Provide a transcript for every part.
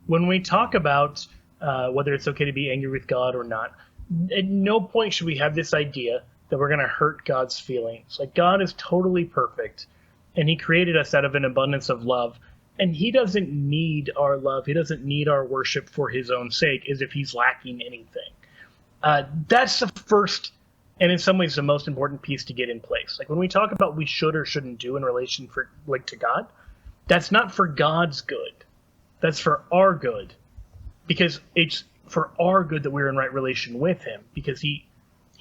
when we talk about whether it's okay to be angry with God or not, at no point should we have this idea that we're going to hurt God's feelings. Like, God is totally perfect, and he created us out of an abundance of love, and he doesn't need our love. He doesn't need our worship for his own sake, as if he's lacking anything. That's the first, and in some ways the most important piece to get in place. Like, when we talk about we should or shouldn't do in relation to God, that's not for God's good. That's for our good, because it's for our good that we're in right relation with him, because he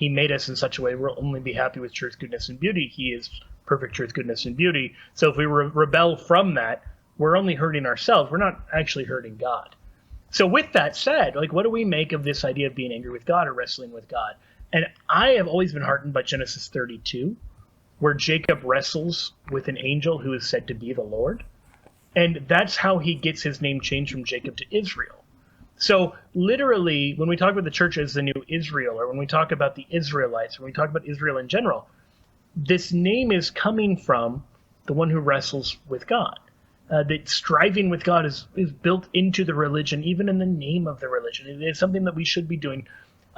made us in such a way we'll only be happy with truth, goodness, and beauty. He is perfect truth, goodness, and beauty. So if we rebel from that, we're only hurting ourselves. We're not actually hurting God. So with that said, like, what do we make of this idea of being angry with God or wrestling with God? And I have always been heartened by Genesis 32, where Jacob wrestles with an angel who is said to be the Lord. And that's how he gets his name changed from Jacob to Israel. So literally, when we talk about the church as the new Israel, or when we talk about the Israelites, when we talk about Israel in general, this name is coming from the one who wrestles with God. That striving with God is built into the religion, even in the name of the religion. It is something that we should be doing.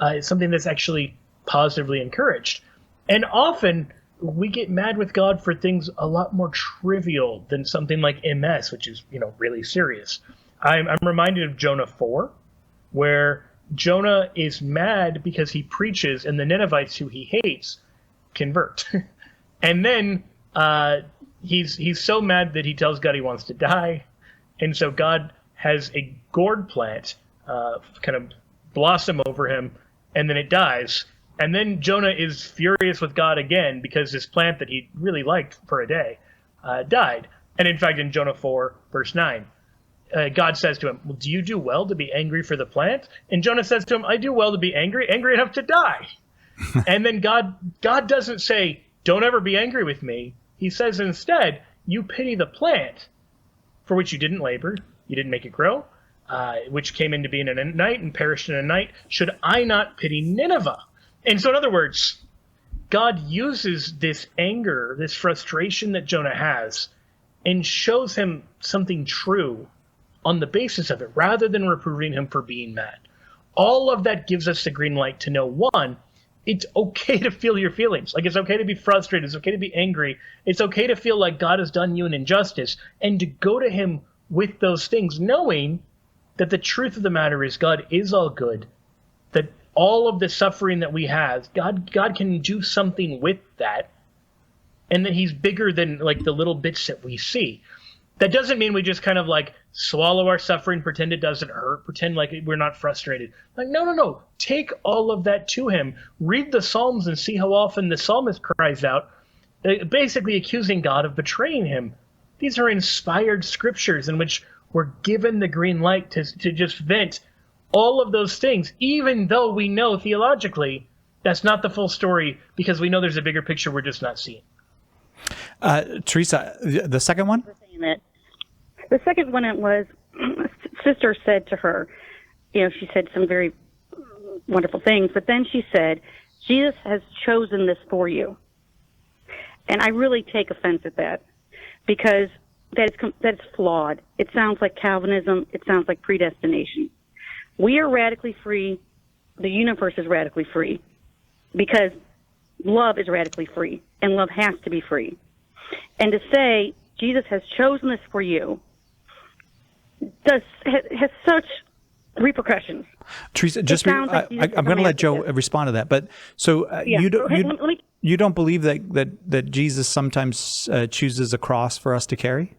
It's something that's actually positively encouraged. And often we get mad with God for things a lot more trivial than something like MS, which is, really serious. I'm reminded of Jonah 4, where Jonah is mad because he preaches and the Ninevites, who he hates, convert. And then he's so mad that he tells God he wants to die. And so God has a gourd plant kind of blossom over him, and then it dies. And then Jonah is furious with God again because this plant that he really liked for a day died. And in fact, in Jonah 4, verse 9, God says to him, well, do you do well to be angry for the plant? And Jonah says to him, I do well to be angry enough to die. And then God doesn't say, don't ever be angry with me. He says instead, you pity the plant for which you didn't labor, you didn't make it grow, which came into being in a night and perished in a night. Should I not pity Nineveh? And so in other words, God uses this anger, this frustration that Jonah has, and shows him something true on the basis of it, rather than reproving him for being mad. All of that gives us the green light to know, one, it's okay to feel your feelings. Like, it's okay to be frustrated. It's okay to be angry. It's okay to feel like God has done you an injustice, and to go to him with those things, knowing that the truth of the matter is God is all good, that all of the suffering that we have, God can do something with that, and that he's bigger than like the little bits that we see. That doesn't mean we just kind of like swallow our suffering, pretend it doesn't hurt, pretend like we're not frustrated. Like, no. Take all of that to him. Read the Psalms and see how often the psalmist cries out, basically accusing God of betraying him. These are inspired scriptures in which we're given the green light to just vent all of those things, even though we know theologically that's not the full story, because we know there's a bigger picture we're just not seeing. Teresa, the second one? The second one, it was, sister said to her, she said some very wonderful things, but then she said, Jesus has chosen this for you. And I really take offense at that, because that's flawed. It sounds like Calvinism. It sounds like predestination. We are radically free. The universe is radically free, because love is radically free, and love has to be free. And to say Jesus has chosen this for you has such repercussions. Teresa, I'm going to let Joe respond to that. But so you don't believe that Jesus sometimes chooses a cross for us to carry?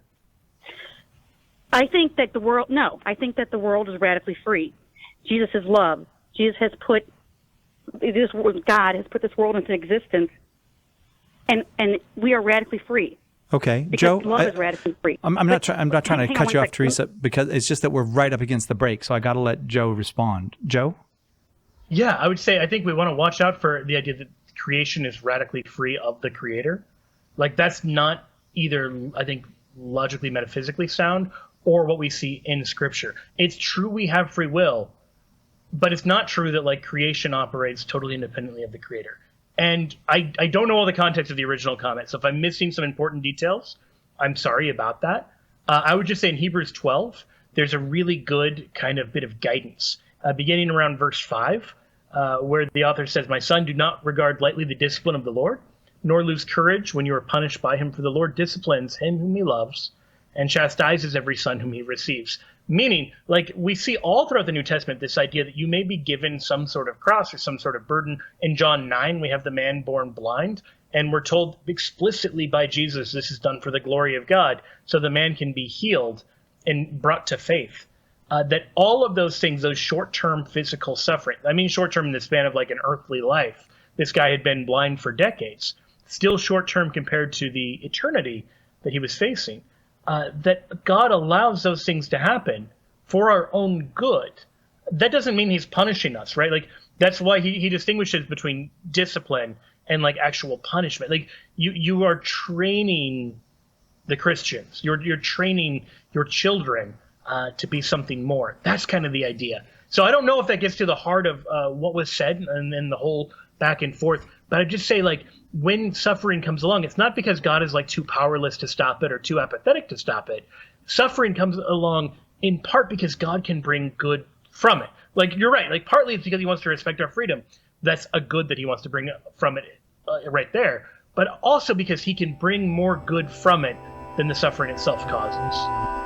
I think that the world is radically free. Jesus is love. Jesus has God has put this world into existence, and we are radically free. Okay, because Joe. Love is radically free. I'm not trying to cut you off, Teresa, because it's just that we're right up against the break. So I got to let Joe respond. Joe. Yeah, I would say I think we want to watch out for the idea that creation is radically free of the Creator. Like, that's not either, I think, logically, metaphysically sound, or what we see in Scripture. It's true we have free will, but it's not true that like creation operates totally independently of the Creator. And I don't know all the context of the original comment, so if I'm missing some important details, I'm sorry about that. I would just say in Hebrews 12, there's a really good kind of bit of guidance, beginning around verse 5, where the author says, "My son, do not regard lightly the discipline of the Lord, nor lose courage when you are punished by him, for the Lord disciplines him whom he loves and chastises every son whom he receives." Meaning, like we see all throughout the New Testament, this idea that you may be given some sort of cross or some sort of burden. In John 9, we have the man born blind, and we're told explicitly by Jesus, this is done for the glory of God, so the man can be healed and brought to faith. That all of those things, those short-term physical suffering, I mean short-term in the span of like an earthly life. This guy had been blind for decades, still short-term compared to the eternity that he was facing. That God allows those things to happen for our own good. That doesn't mean he's punishing us, right? Like that's why he distinguishes between discipline and like actual punishment. Like you are training the Christians. You're training your children to be something more. That's kind of the idea. So I don't know if that gets to the heart of what was said and then the whole back and forth. But I'd just say, like, when suffering comes along, it's not because God is like too powerless to stop it or too apathetic to stop it. Suffering comes along in part because God can bring good from it. Like, you're right. Like, partly it's because he wants to respect our freedom. That's a good that he wants to bring from it right there. But also because he can bring more good from it than the suffering itself causes.